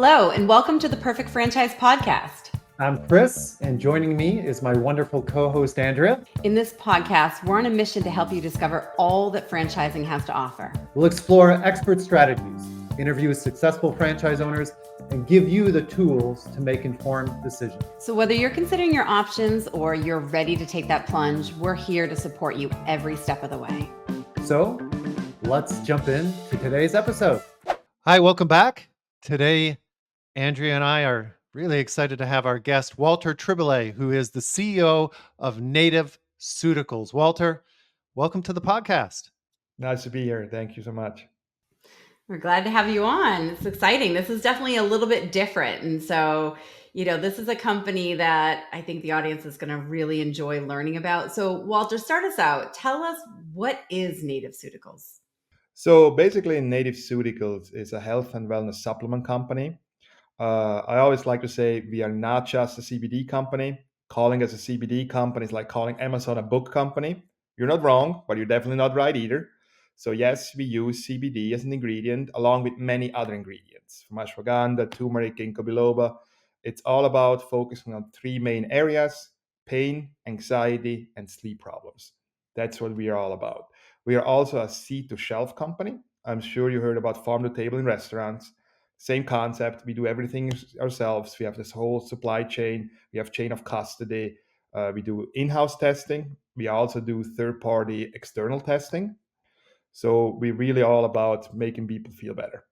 Hello, and welcome to the Perfect Franchise Podcast. I'm Kris, and joining me is my wonderful co-host, Andrea. In this podcast, we're on a mission to help you discover all that franchising has to offer. We'll explore expert strategies, interview successful franchise owners, and give you the tools to make informed decisions. So whether you're considering your options or you're ready to take that plunge, we're here to support you every step of the way. So let's jump into today's episode. Hi, welcome back. Today, Andrea and I are really excited to have our guest, Walter Tribolet, who is the CEO of Native Ceuticals. Walter, welcome to the podcast. Nice to be here. Thank you so much. We're glad to have you on. It's exciting. This is definitely a little bit different. And so, this is a company that I think the audience is going to really enjoy learning about. So, Walter, start us out. Tell us, what is Native Ceuticals? So basically, Native Ceuticals is a health and wellness supplement company. I always like to say we are not just a CBD company. Calling us a CBD company is like calling Amazon a book company. You're not wrong, but you're definitely not right either. So yes, we use CBD as an ingredient along with many other ingredients, from ashwagandha, turmeric, ginkgo biloba. It's all about focusing on three main areas: pain, anxiety, and sleep problems. That's what we are all about. We are also a seed to shelf company. I'm sure you heard about farm to table in restaurants. Same concept. We do everything ourselves. We have this whole supply chain. We have chain of custody. We do in-house testing. We also do third-party external testing. So we're really all about making people feel better.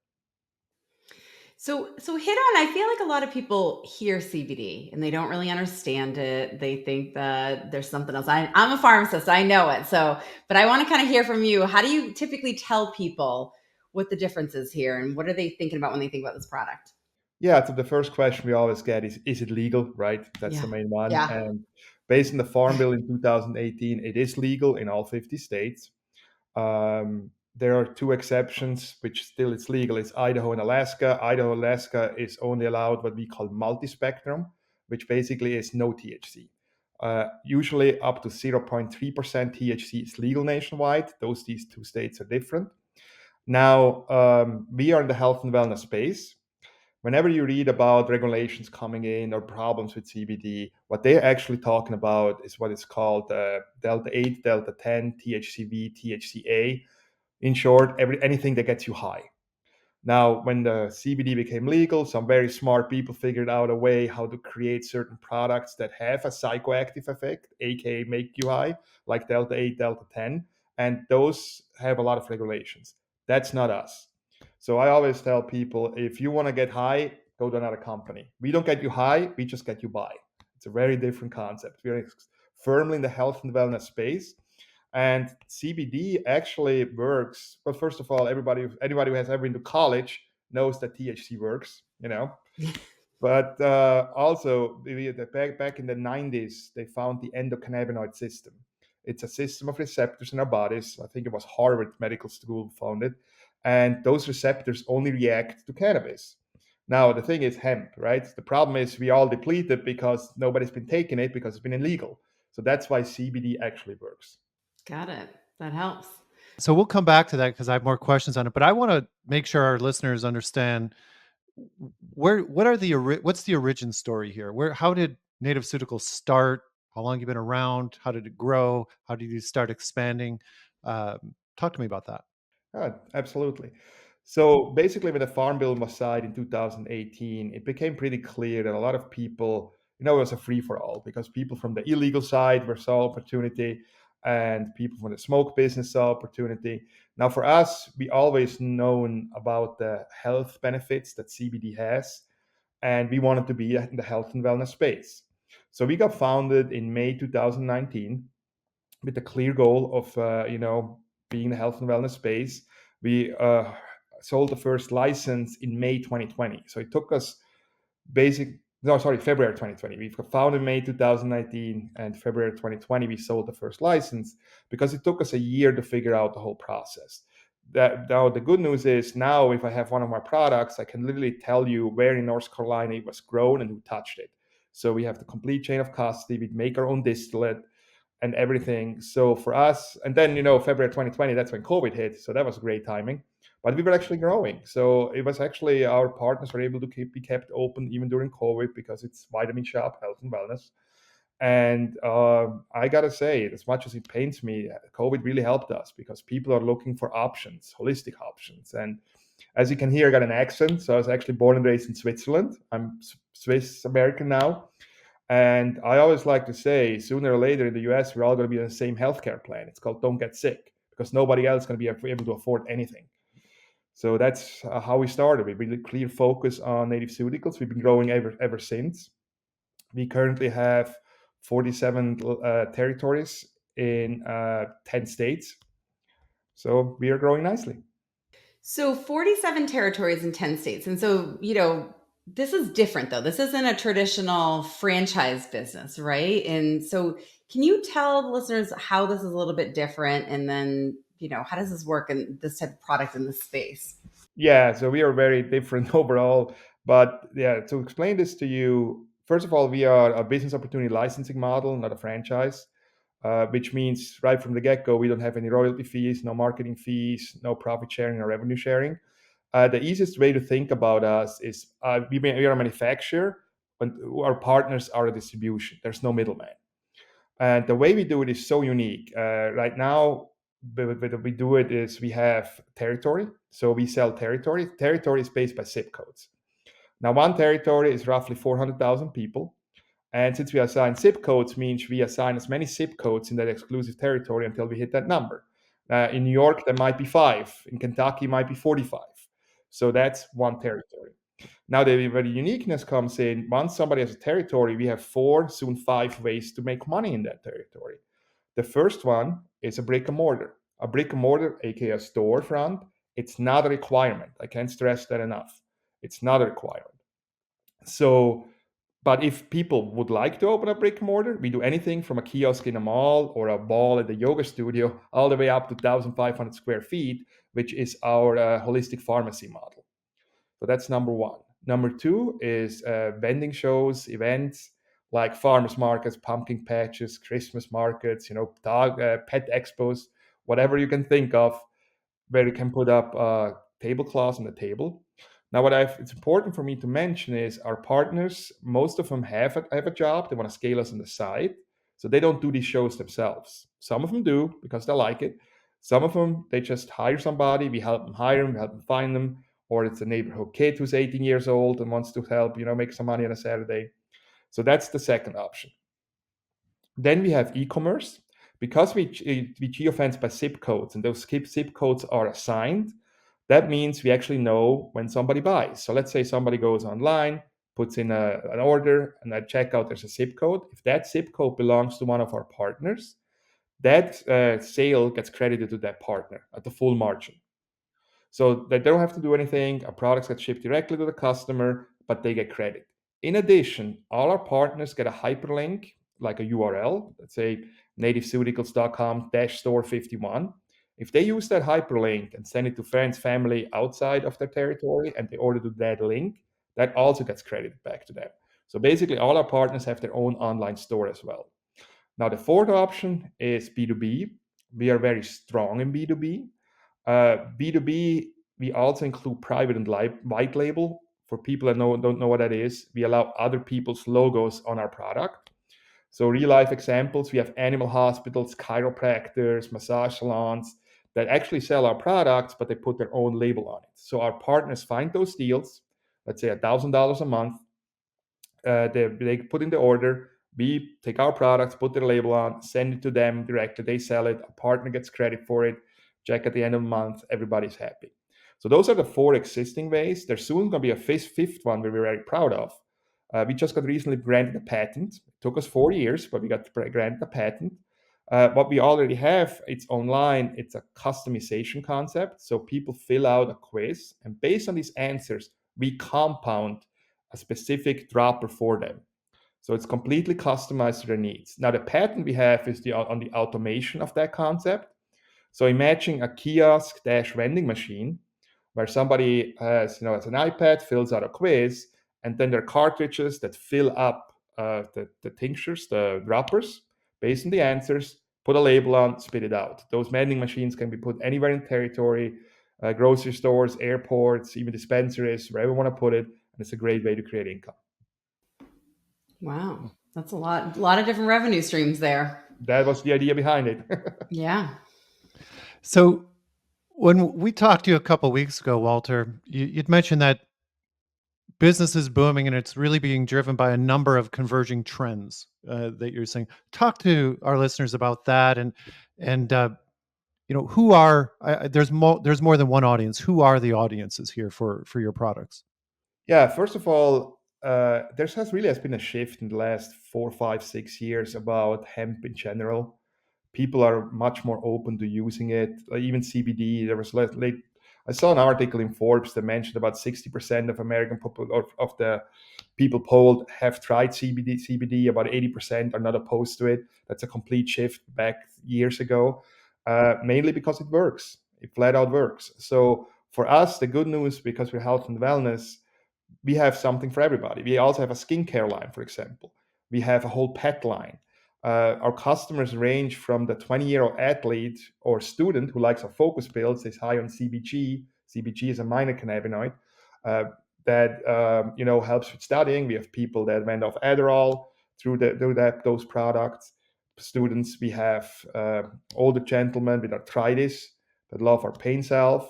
So hit on, I feel like a lot of people hear CBD and they don't really understand it. They think that there's something else. I'm a pharmacist, I know it. But I want to kind of hear from you. How do you typically tell people what the difference is here and what are they thinking about when they think about this product? Yeah, so the first question we always get is it legal, right? That's the main one. Yeah. And based on the Farm Bill in 2018, it is legal in all 50 states. There are two exceptions, which still it's legal. It's Idaho and Alaska. Idaho, Alaska is only allowed what we call multispectrum, which basically is no THC. Usually up to 0.3% THC is legal nationwide. These two states are different. Now, we are in the health and wellness space. Whenever you read about regulations coming in or problems with CBD, what they're actually talking about is what is called Delta 8, Delta 10, THCV, THCA. In short, anything that gets you high. Now, when the CBD became legal, some very smart people figured out a way how to create certain products that have a psychoactive effect, aka make you high, like Delta 8, Delta 10, and those have a lot of regulations. That's not us. So I always tell people, if you want to get high, go to another company. We don't get you high, we just get you by. It's a very different concept. We're firmly in the health and wellness space. And CBD actually works. Well, first of all, anybody who has ever been to college knows that THC works, But also, back in the 90s, they found the endocannabinoid system. It's a system of receptors in our bodies. I think it was Harvard Medical School found it. And those receptors only react to cannabis. Now, the thing is hemp, right? The problem is we all deplete it because nobody's been taking it because it's been illegal. So that's why CBD actually works. Got it. That helps. So we'll come back to that because I have more questions on it, but I want to make sure our listeners understand what's the origin story here? How did Native Ceuticals start? How long have you been around? How did it grow? How did you start expanding? Talk to me about that. Absolutely. So basically, when the Farm Bill was signed in 2018, it became pretty clear that a lot of people, it was a free for all because people from the illegal side saw opportunity and people from the smoke business saw opportunity. Now, for us, we always known about the health benefits that CBD has, and we wanted to be in the health and wellness space. So we got founded in May 2019 with the clear goal of, being in the health and wellness space. We sold the first license in May 2020. So it took us February 2020. We founded in May 2019, and February 2020 we sold the first license because it took us a year to figure out the whole process. Now the good news is now if I have one of my products, I can literally tell you where in North Carolina it was grown and who touched it. So we have the complete chain of custody. We make our own distillate and everything. So for us, and then February 2020, that's when COVID hit. So that was great timing. but we were actually growing. So it was actually our partners were able to be kept open even during COVID because it's vitamin shop, health and wellness. And I gotta say, as much as it pains me, COVID really helped us because people are looking for options, holistic options. And as you can hear, I got an accent. So I was actually born and raised in Switzerland. I'm Swiss American now. And I always like to say, sooner or later in the US, we're all going to be on the same healthcare plan. It's called Don't Get Sick because nobody else is going to be able to afford anything. So that's how we started. We really clear focus on native ceuticals. We've been growing ever since. We currently have 47 territories in 10 states. So we are growing nicely. So 47 territories in 10 states. And so, this is different though. This isn't a traditional franchise business, right? And so can you tell the listeners how this is a little bit different? And then, how does this work in this type of product in this space? Yeah, so we are very different overall. But yeah, to explain this to you, first of all, we are a business opportunity licensing model, not a franchise, which means right from the get go, we don't have any royalty fees, no marketing fees, no profit sharing or revenue sharing. The easiest way to think about us is we are a manufacturer, but our partners are a distribution. There's no middleman. And the way we do it is so unique. Right now, the way we do it is we have territory. So we sell territory. Territory is based by zip codes. Now, one territory is roughly 400,000 people. And since we assign zip codes, means we assign as many zip codes in that exclusive territory until we hit that number. In New York, there might be 5. In Kentucky, might be 45. So that's one territory. Now, where the uniqueness comes in, once somebody has a territory, we have 4, soon 5 ways to make money in that territory. The first one is a brick and mortar. A brick and mortar, aka a storefront, it's not a requirement. I can't stress that enough. It's not a requirement. So, but if people would like to open a brick and mortar, we do anything from a kiosk in a mall or a ball at the yoga studio, all the way up to 1,500 square feet, which is our holistic pharmacy model. So that's number one. Number two is vending shows, events like farmers markets, pumpkin patches, Christmas markets, dog pet expos, whatever you can think of, where you can put up tablecloths on the table. Now, it's important for me to mention is our partners, most of them have a job. They want to scale us on the side. So they don't do these shows themselves. Some of them do because they like it. Some of them, they just hire somebody. We help them hire them, we help them find them. Or it's a neighborhood kid who's 18 years old and wants to help, make some money on a Saturday. So that's the second option. Then we have e-commerce. Because we geofence by zip codes, and those zip codes are assigned, that means we actually know when somebody buys. So let's say somebody goes online, puts in an order, and at checkout there's a zip code. If that zip code belongs to one of our partners, that sale gets credited to that partner at the full margin. So they don't have to do anything. Our products get shipped directly to the customer, but they get credit. In addition, all our partners get a hyperlink, like a URL, let's say nativeceuticals.com-store51. If they use that hyperlink and send it to friends, family outside of their territory, and they order to that link, that also gets credited back to them. So basically, all our partners have their own online store as well. Now, the fourth option is B2B. We are very strong in B2B. B2B, we also include private and white label. For people that don't know what that is, we allow other people's logos on our product. So real life examples, we have animal hospitals, chiropractors, massage salons that actually sell our products, but they put their own label on it. So our partners find those deals, let's say $1,000 a month. They put in the order, we take our products, put their label on, send it to them directly. They sell it. A partner gets credit for it. Check at the end of the month. Everybody's happy. So those are the 4 existing ways. There's soon going to be a fifth one we're very proud of. We just got recently granted a patent. It took us 4 years, but we got granted a patent. What we already have, it's online. It's a customization concept. So people fill out a quiz, and based on these answers, we compound a specific dropper for them. So it's completely customized to their needs. Now, the patent we have is on the automation of that concept. So imagine a kiosk-vending machine where somebody has an iPad, fills out a quiz, and then there are cartridges that fill up the tinctures, the droppers, based on the answers, put a label on, spit it out. Those vending machines can be put anywhere in territory. grocery stores, airports, even dispensaries, wherever you want to put it. And it's a great way to create income. Wow. That's a lot of different revenue streams there. That was the idea behind it. Yeah. So when we talked to you a couple weeks ago, Walter, you'd mentioned that business is booming and it's really being driven by a number of converging trends that you're saying. Talk to our listeners about that, and who are there's more than one audience. Who are the audiences here for your products? Yeah, first of all, there has been a shift in the last 4, 5, 6 years about hemp in general. People are much more open to using it. Even CBD, there was I saw an article in Forbes that mentioned about 60% of American of the people polled have tried CBD. CBD, about 80% are not opposed to it. That's a complete shift back years ago, mainly because it works. It flat out works. So for us, the good news, because we're health and wellness, we have something for everybody. We also have a skincare line, for example. We have a whole pet line. Our customers range from the 20-year-old athlete or student who likes a focus pill, is high on CBG. CBG is a minor cannabinoid that helps with studying. We have people that went off Adderall through those products. Students, we have older gentlemen with arthritis that love our pain salve.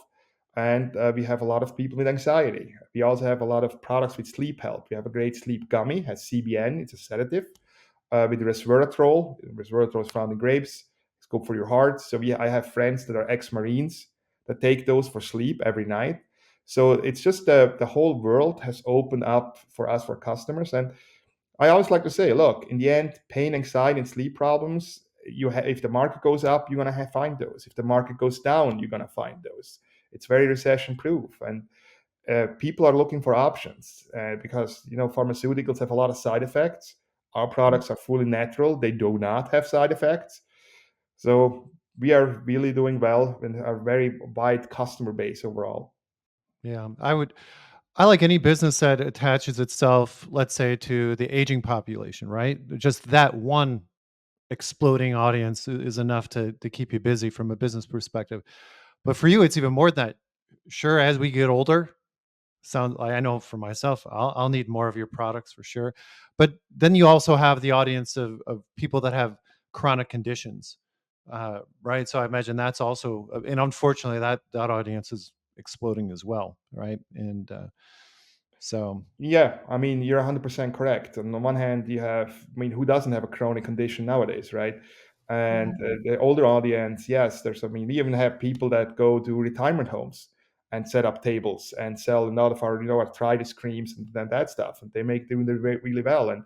And we have a lot of people with anxiety. We also have a lot of products with sleep help. We have a great sleep gummy, has CBN, it's a sedative, with resveratrol. Resveratrol is found in grapes. It's good for your heart. So I have friends that are ex-Marines that take those for sleep every night. So it's just the whole world has opened up for us, for customers. And I always like to say, look, in the end, pain, anxiety, and sleep problems, if the market goes up, you're going to find those. If the market goes down, you're going to find those. It's very recession proof, and people are looking for options because pharmaceuticals have a lot of side effects. Our products are fully natural; they do not have side effects. So we are really doing well and a very wide customer base overall. Yeah, I like any business that attaches itself, let's say, to the aging population, right? Just that one exploding audience is enough to keep you busy from a business perspective. But for you, it's even more than that. Sure, as we get older, I know for myself, I'll need more of your products for sure. But then you also have the audience of people that have chronic conditions, right? So I imagine that's also, and unfortunately, that audience is exploding as well, right? And so Yeah, I mean, you're 100% correct. On the one hand, who doesn't have a chronic condition nowadays, right? And the older audience, yes, we even have people that go to retirement homes and set up tables and sell a lot of our, arthritis creams and that stuff. And they make doing it really well. And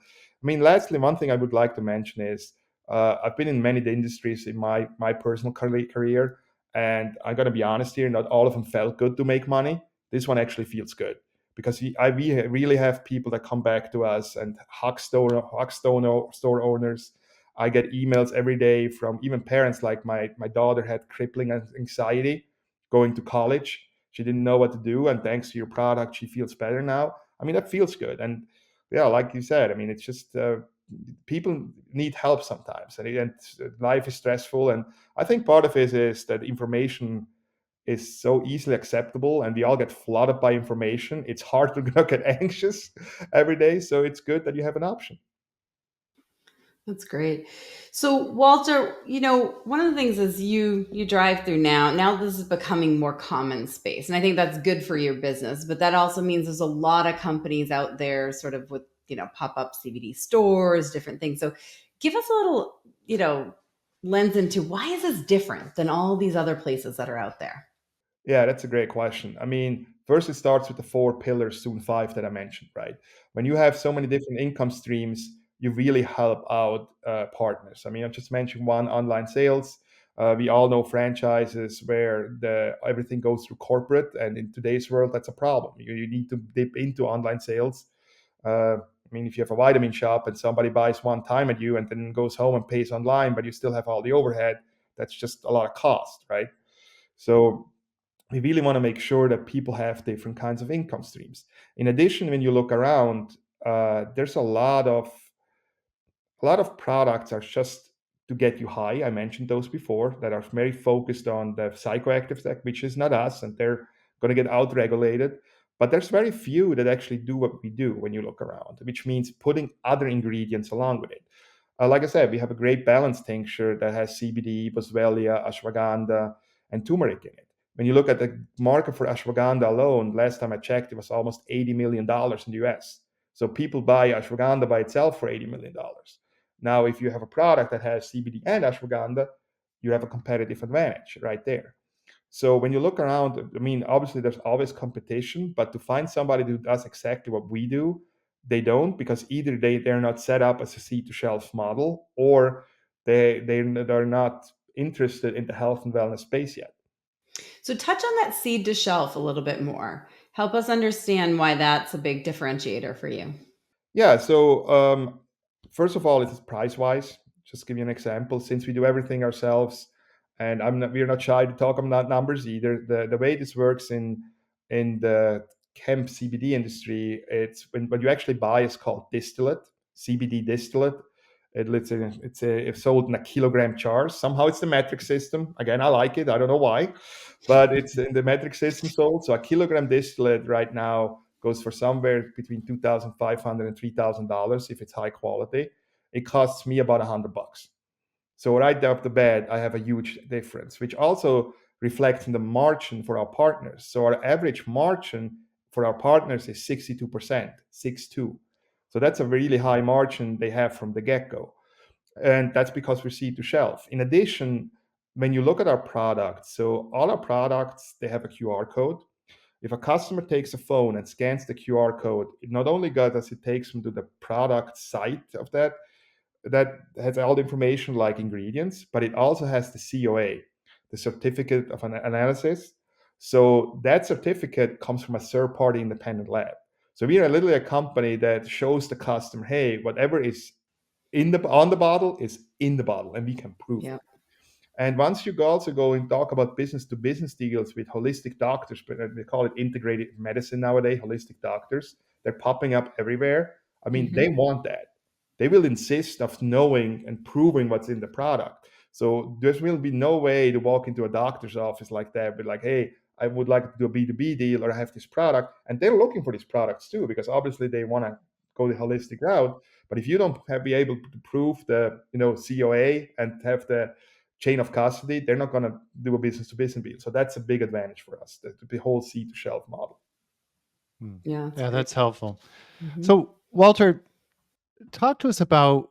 lastly, one thing I would like to mention is I've been in many industries in my personal career. And I'm going to be honest here, not all of them felt good to make money. This one actually feels good because we really have people that come back to us, and Hug store owners. I get emails every day from even parents, like my daughter had crippling anxiety going to college. She didn't know what to do, and thanks to your product, she feels better now. That feels good. And yeah, like you said, it's just people need help sometimes, and life is stressful. And I think part of it is that information is so easily acceptable, and we all get flooded by information. It's hard to get anxious every day, so it's good that you have an option. That's great. So, Walter, one of the things is you drive through now. Now this is becoming more common space, and I think that's good for your business. But that also means there's a lot of companies out there, sort of with pop-up CBD stores, different things. So, give us a little lens into why is this different than all these other places that are out there. Yeah, that's a great question. First it starts with the 4 pillars, soon 5, that I mentioned, right? When you have so many different income streams, you really help out partners. I just mentioned one, online sales. We all know franchises where everything goes through corporate, and in today's world, that's a problem. You need to dip into online sales. If you have a vitamin shop and somebody buys one time at you and then goes home and pays online, but you still have all the overhead, that's just a lot of cost, right? So we really want to make sure that people have different kinds of income streams. In addition, when you look around, there's a lot of products are just to get you high. I mentioned those before, that are very focused on the psychoactive effect, which is not us, and they're going to get out-regulated. But there's very few that actually do what we do when you look around, which means putting other ingredients along with it. Like I said, we have a great balance tincture that has CBD, boswellia, ashwagandha, and turmeric in it. When you look at the market for ashwagandha alone, last time I checked, it was almost $80 million in the US. So people buy ashwagandha by itself for $80 million. Now, if you have a product that has CBD and ashwagandha, you have a competitive advantage right there. So when you look around, I mean, obviously there's always competition, but to find somebody who does exactly what we do, they don't, because either they're not set up as a seed to shelf model, or they're not interested in the health and wellness space yet. So touch on that seed to shelf a little bit more. Help us understand why that's a big differentiator for you. Yeah. So first of all, it's price wise. Just give you an example. Since we do everything ourselves, and we're not shy to talk about numbers either. The way this works in the hemp CBD industry, it's when what you actually buy is called distillate, CBD distillate. It's sold in a kilogram jars. Somehow it's the metric system. Again, I like it. I don't know why, but it's in the metric system sold. So a kilogram distillate right now goes for somewhere between $2,500 and $3,000 if it's high quality. It costs me about $100. So right off the bat, I have a huge difference, which also reflects in the margin for our partners. So our average margin for our partners is 62%, 62. So that's a really high margin they have from the get-go. And that's because we're seed to shelf. In addition, when you look at our products, so all our products, they have a QR code. If a customer takes a phone and scans the QR code, it not only does it takes them to the product site of that has all the information like ingredients, but it also has the COA, the certificate of an analysis. So that certificate comes from a third-party independent lab. So we are literally a company that shows the customer, hey, whatever is on the bottle is in the bottle, and we can prove Yeah. it. And once you also go and talk about business to business deals with holistic doctors, but they call it integrated medicine nowadays, holistic doctors, they're popping up everywhere. I mean, they want that. They will insist of knowing and proving what's in the product. So there will be no way to walk into a doctor's office like that, but like, hey, I would like to do a B2B deal, or I have this product. And they're looking for these products too, because obviously they want to go the holistic route. But if you don't be able to prove the COA and have the chain of custody, they're not going to do a business to business deal. So that's a big advantage for us, the whole seed to shelf model. Yeah. Yeah, that's helpful. Mhm. So, Walter, talk to us about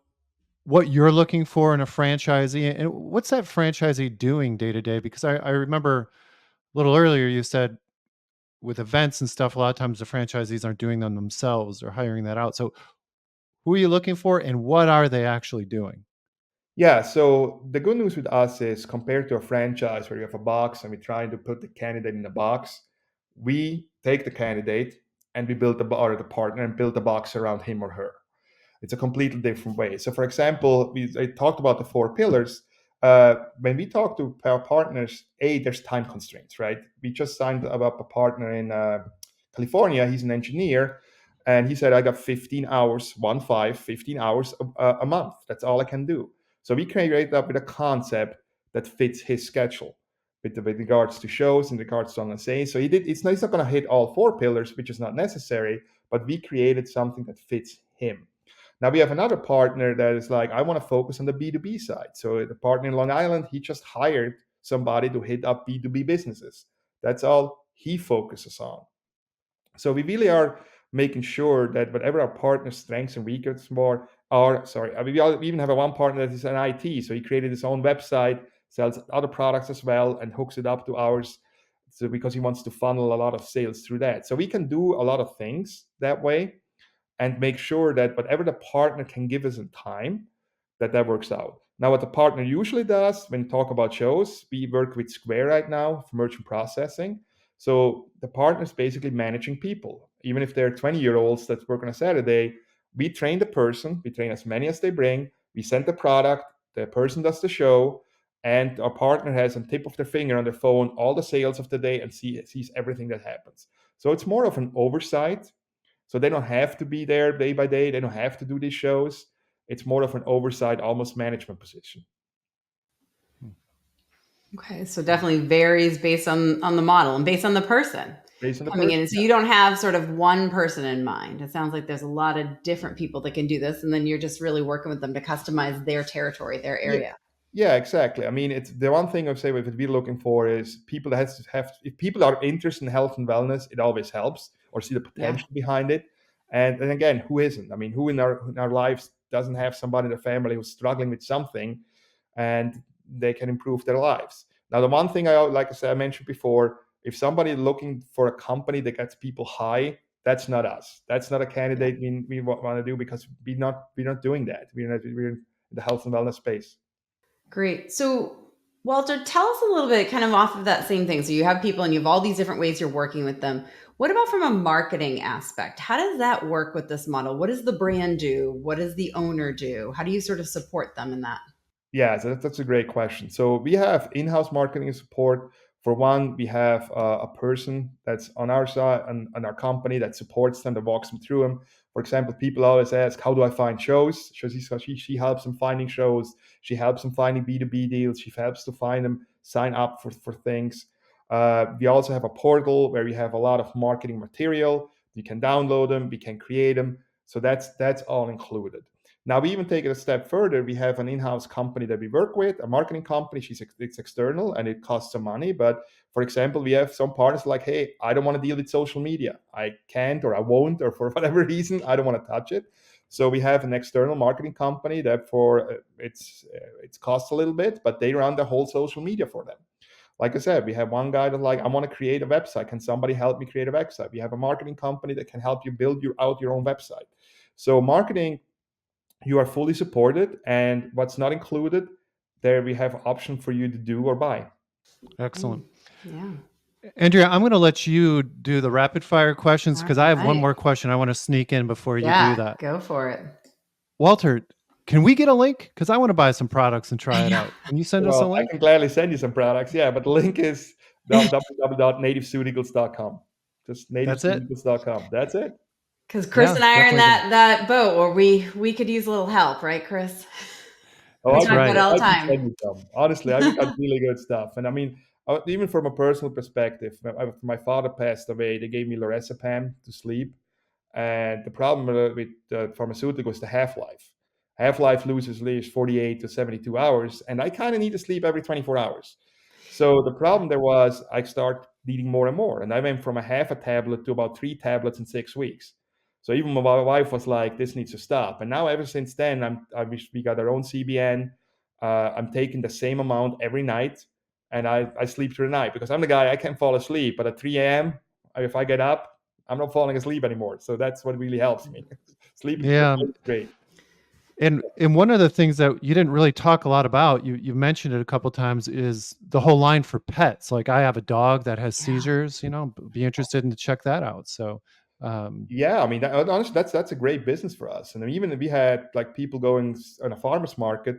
what you're looking for in a franchisee, and what's that franchisee doing day to day? Because I remember a little earlier you said with events and stuff, a lot of times the franchisees aren't doing them themselves or hiring that out. So, who are you looking for, and what are they actually doing? Yeah, so the good news with us is, compared to a franchise where you have a box and we're trying to put the candidate in a box, we take the candidate and we build or the partner and build the box around him or her. It's a completely different way. So, for example, I talked about the four pillars. When we talk to our partners, there's time constraints, right? We just signed up a partner in California. He's an engineer, and he said, I got 15 hours, 15 hours a month. That's all I can do. So we created up with a concept that fits his schedule with regards to shows, in regards to say. So he's not going to hit all four pillars, which is not necessary, but we created something that fits him. Now we have another partner that is like, I want to focus on the B2B side. So the partner in Long Island, he just hired somebody to hit up B2B businesses. That's all he focuses on. So we really are making sure that whatever our partner's strengths and weaknesses are, we even have one partner that is an IT. So he created his own website, sells other products as well, and hooks it up to ours. So because he wants to funnel a lot of sales through that. So we can do a lot of things that way, and make sure that whatever the partner can give us in time, that works out. Now, what the partner usually does when we talk about shows, we work with Square right now for merchant processing. So the partner is basically managing people. Even if they're 20-year-olds that work on a Saturday, we train the person, we train as many as they bring, we send the product, the person does the show, and our partner has on tip of their finger on their phone all the sales of the day and sees everything that happens. So it's more of an oversight. So they don't have to be there day by day. They don't have to do these shows. It's more of an oversight, almost management position. Okay, so definitely varies based on the model and based on the person based on the coming person. in. So you don't have sort of one person in mind. It sounds like there's a lot of different people that can do this, and then you're just really working with them to customize their territory, their Yeah, area. yeah, exactly. I mean, it's the one thing I would say what we're looking for is people that have if people are interested in health and wellness, it always helps or see the Yeah. potential behind it. And again, who isn't? I mean, who in our lives doesn't have somebody in their family who's struggling with something and they can improve their lives? Now, the one thing like I said, I mentioned before, if somebody looking for a company that gets people high, that's not us. That's not a candidate we want to do because we're not doing that. We're in the health and wellness space. Great. So, Walter, tell us a little bit kind of off of that same thing. So, you have people and you have all these different ways you're working with them. What about from a marketing aspect? How does that work with this model? What does the brand do? What does the owner do? How do you sort of support them in that? Yeah, so that's a great question. So we have in-house marketing support. For one, we have a person that's on our side and our company that supports them, that walks them through them. For example, people always ask, "How do I find shows?" She helps them finding shows. She helps them finding B2B deals. She helps to find them sign up for things. We also have a portal where we have a lot of marketing material. You can download them. We can create them. So that's all included. Now we even take it a step further. We have an in-house company that we work with, a marketing company. It's external and it costs some money. But for example, we have some partners like, hey, I don't want to deal with social media. I can't or I won't or for whatever reason, I don't want to touch it. So we have an external marketing company that for it's costs a little bit, but they run the whole social media for them. Like I said, we have one guy that like, I want to create a website. Can somebody help me create a website? We have a marketing company that can help you build out your own website. So marketing, you are fully supported, and what's not included there, we have option for you to do or buy. Excellent. Yeah. Andrea, I'm going to let you do the rapid fire questions All because I have one right. more question I want to sneak in before you do Yeah. that. Go for it. Walter, can we get a link? Because I want to buy some products and try it out. Can you send us a Well, I link? can gladly send you some products, yeah, but the link is www.nativeceuticals.com. Just That's it? nativeceuticals.com. That's it. Because Chris Yeah, and I are in definitely gonna. that boat where we could use a little help, right, Chris? Oh, We That's talk about it right. all I the can time. send you some. Honestly, we got really good stuff. And I mean, even from a personal perspective, after my father passed away, they gave me lorazepam to sleep. And the problem with pharmaceutical is the half-life. Half-life loses leaves 48 to 72 hours, and I kind of need to sleep every 24 hours. So the problem there was I start needing more and more, and I went from a half a tablet to about 3 tablets in 6 weeks. So even my wife was like, "This needs to stop." And now ever since then, we got our own CBN. I'm taking the same amount every night, and I sleep through the night because I'm the guy I can't fall asleep. But at 3 a.m., if I get up, I'm not falling asleep anymore. So that's what really helps me. Sleep is Yeah. great. And one of the things that you didn't really talk a lot about, you mentioned it a couple times, is the whole line for pets. Like I have a dog that has Yeah. seizures. Be interested in to check that out. So, Yeah, I mean, honestly, that's a great business for us. And even if we had like people going on a farmer's market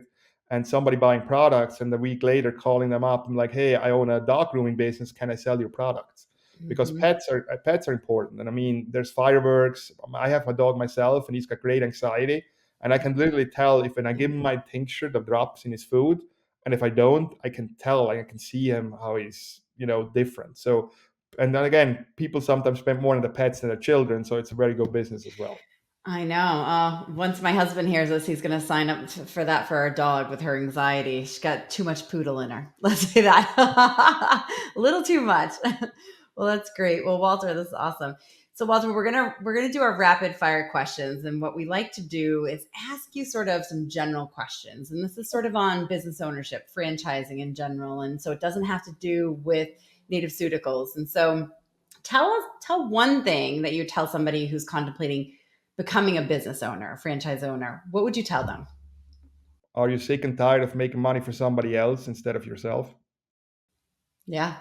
and somebody buying products, and a week later calling them up and like, "Hey, I own a dog grooming business. Can I sell your products?" Because Hmm. pets are important. And I mean, there's fireworks. I have a dog myself, and he's got great anxiety. And I can literally tell if when I give him my tincture that drops in his food, and if I don't, I can tell. Like I can see him how he's different. So and then again, people sometimes spend more on the pets than the children, so it's a very good business as well. I know. Once my husband hears this, he's going to sign up for that for our dog with her anxiety. She's got too much poodle in her. Let's say that. A little too much. Well, that's great. Well, Walter, this is awesome. So, Walter, we're gonna do our rapid fire questions, and what we like to do is ask you sort of some general questions, and this is sort of on business ownership, franchising in general, and so it doesn't have to do with Native Ceuticals. And so, tell one thing that you tell somebody who's contemplating becoming a business owner, a franchise owner. What would you tell them? Are you sick and tired of making money for somebody else instead of yourself? Yeah,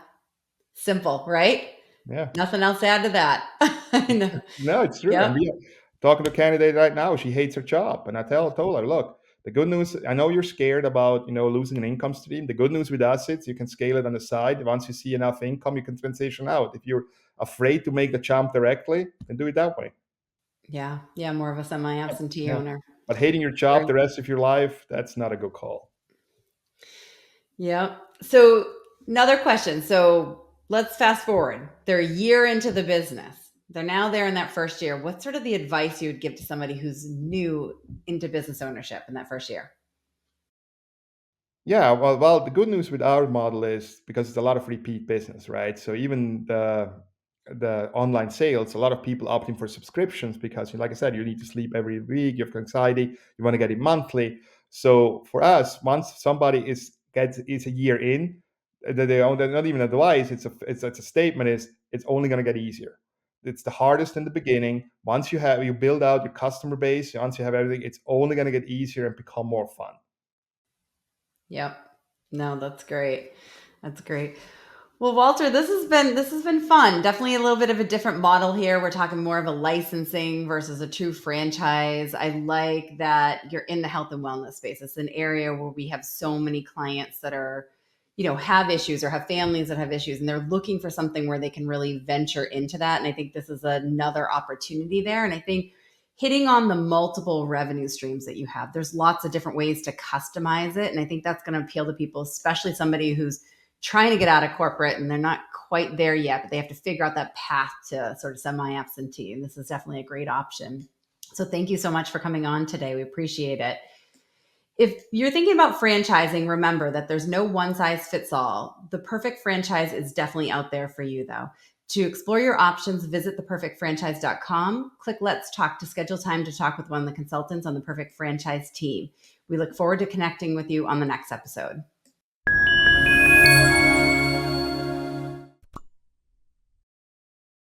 simple, right? Yeah. Nothing else to add to that. I know. No, it's true. And Yep. we are talking to a candidate right now. She hates her job. And told her, look, the good news, I know you're scared about, losing an income stream. The good news with us is you can scale it on the side. Once you see enough income, you can transition out. If you're afraid to make the jump directly, then do it that way. Yeah. Yeah. More of a semi-absentee Yeah. owner. But hating your job Great. the rest of your life, that's not a good call. Yeah. So another question. So let's fast forward. They're a year into the business. They're now there in that first year. What's sort of the advice you would give to somebody who's new into business ownership in that first year? Yeah, well, the good news with our model is because it's a lot of repeat business, right? So even the online sales, a lot of people opting for subscriptions because, like I said, you need to sleep every week, you have anxiety, you want to get it monthly. So for us, once somebody is a year in, they're not even advice. It's a statement. It's only going to get easier. It's the hardest in the beginning. Once you build out your customer base, once you have everything, it's only going to get easier and become more fun. Yep. No, that's great. That's great. Well, Walter, this has been fun. Definitely a little bit of a different model here. We're talking more of a licensing versus a true franchise. I like that you're in the health and wellness space. It's an area where we have so many clients that are, have issues or have families that have issues, and they're looking for something where they can really venture into that. And I think this is another opportunity there. And I think hitting on the multiple revenue streams that you have, there's lots of different ways to customize it. And I think that's going to appeal to people, especially somebody who's trying to get out of corporate and they're not quite there yet, but they have to figure out that path to sort of semi-absentee. And this is definitely a great option. So thank you so much for coming on today. We appreciate it. If you're thinking about franchising, remember that there's no one size fits all. The perfect franchise is definitely out there for you, though. To explore your options, visit theperfectfranchise.com. Click Let's Talk to schedule time to talk with one of the consultants on the Perfect Franchise team. We look forward to connecting with you on the next episode.